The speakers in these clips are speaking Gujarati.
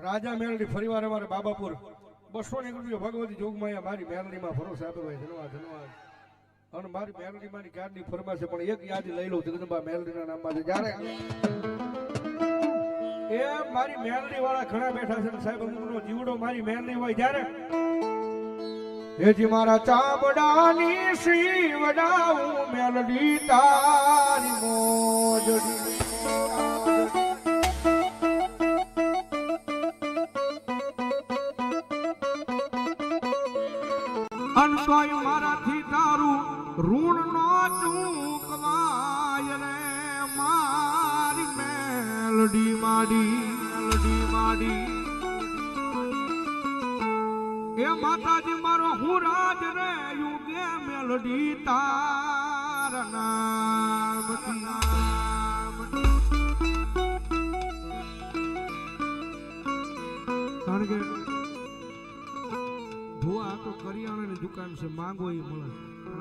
રાજા મેલડી ફરીવાર અમારે બાબાપુર 200 રૂપિયા ભગવતી જોગમાયા મારી મેલડીમાં ભરોસે આપે ભાઈ. ધન્યવાદ ધન્યવાદ. અને મારી મેલડીમાંની કાર્ડની ફરમાશ છે પણ એક યાદી લઈ લઉં જગદંબા મેલડીના નામમાં છે. જ્યારે એ મારી મેલડી વાળા ઘણા બેઠા છે સાહેબ, અમુકનો જીવડો મારી મેલડી હોય જ્યારે હેજી મારા ચામડાની શિવડાવું મેલડી તારી મોજડી. અનસોય મારાથી તારું ઋણ નો ચૂકવાય રે મારી મેલડી માડી. એ માતાજી મારો હું રાજ રે યુગે મેલડી તારા નામથી. કારણ કે ભુવા આ તો કરિયાણાની દુકાન છે, માંગો એ મળે.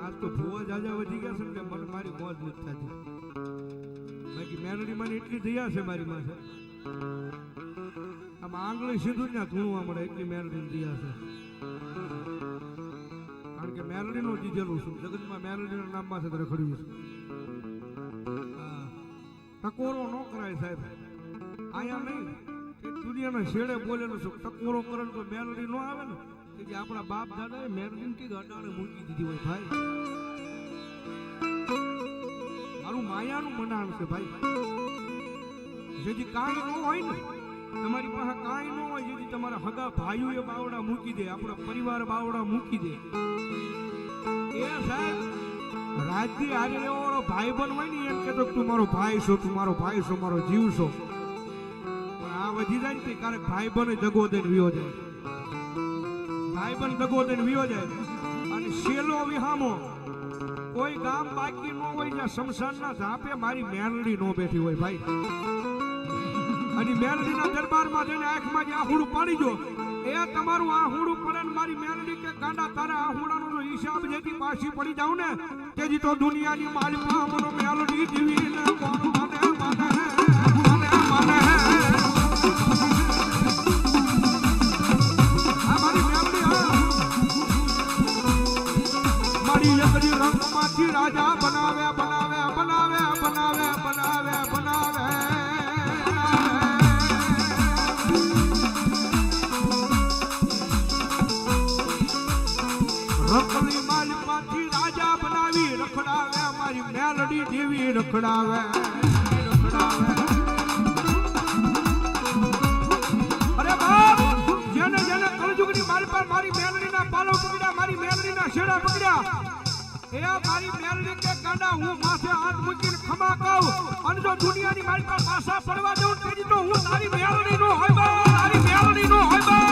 આજ તો ભુવા જાજા વધી ગયા છે ને મને મારી મોજ નથી થતી. બાકી મેલડી માં એટલી દયા છે મારી માં છે. આમ આંગળી સીધું ત્યાં ધૂણવા મળે એટલી મેલડી દયા છે. કારણ કે મેલડી નું દીધેલું છું જગતમાં, મેલડી ના નામમાં છે રખડ્યું છે. ટકોરો ન કરાય સાહેબ, આયા નહીં દુનિયાના છેડે બોલેલું છું. ટકોરો કરે તો મેલડી નો આવે ને કે આપણા બાપ દાદા મેલડી કે અડાડે મૂકી દીધી હોય ભાઈ. મારું માયાનું મનાણ છે ભાઈ. જેથી કાંઈ ન હોય ને તમારી પાસે કાંઈ ન હોય, જેથી તમારા હગા ભાઈઓ એ બાવડા મૂકી દે, આપણા પરિવાર બાવડા મૂકી દે. એ સાહેબ રાજથી હારી લેવા વાળો ભાઈ બન હોય ને એમ કેતો તું મારો ભાઈ છો, તું મારો ભાઈ છો, મારો જીવ છો. પણ આ વધી જાય ને ક્યારેક ભાઈ બને દગો દઈને વિયો જાય, ભાઈ બન દગો દઈને વિયો જાય. અને શેલો વિહામો કોઈ ગામ બાકી ન હોય જ્યાં શમશાનના ઝાપે મારી મેલડી નો બેઠી હોય ભાઈ. અને મેલડીના દરબારમાં જઈને આંખમાં જે આહુડું પાડી જો એ તમારું આહુડું પડે ને મારી મેલડી કે ગાંડા તારા આહુડાનો જો હિસાબ જેથી પાછી પડી જાવ ને તેજી તો દુનિયાની માલિકા મનો મેલડી જીવી ને કોણ માને માને માને. આ મારી મેલડી મારી એકડી રંગમાંથી રાજા બનાવે બનાવે બનાવે બનાવે બનાવે બનાવે. રખડી માલમાંથી રાજા બનાવી રખડાવે મારી મેલડી દેવી રખડાવે. અરે બાપ જેને જેને કળજુગની મારી પર મારી મેલડીના પાલો પકડ્યા, મારી મેલડીના છેડા પકડ્યા, એ મારી મેલડી કે ગાંડા હું માથે હાથ મૂકીને ખમા કહું અને જો દુનિયાની મારી પર પાછા પડવા દઉં તેની તો હું તારી મેલડી નો હોય બા, તારી મેલડી નો હોય બા.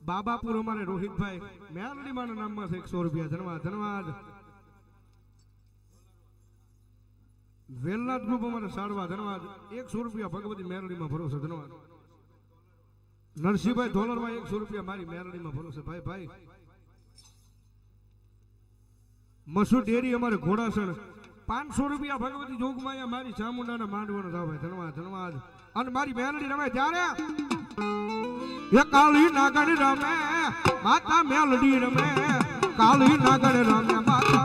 બાબાપુર અમારે રોહિતભાઈ મેલડીમાં નામમાં છે 100 રૂપિયા. ધન્યવાદ ધન્યવાદ. વેલનાથ ગ્રુપ અમારે સાડવા ધન્યવાદ 100 રૂપિયા ભગવતી મેલડીમાં ભરોસે. ધન્યવાદ. નરસિંહભાઈ ધોલરભાઈ 100 રૂપિયા મારી મેલડીમાં ભરોસે. ભાઈ ભાઈ મસૂર ડેરી અમારે ઘોડાસણ 500 રૂપિયા ભગવતી જોગમાયા મારી ચામુંડાના માંડવાનો થાવ ભાઈ. ધન્યવાદ ધન્યવાદ. અને મારી મેલડી રમે ત્યારે એ કાળી નાગણ રમે માતા મેલડી રમે, કાળી નાગણ રમે માતા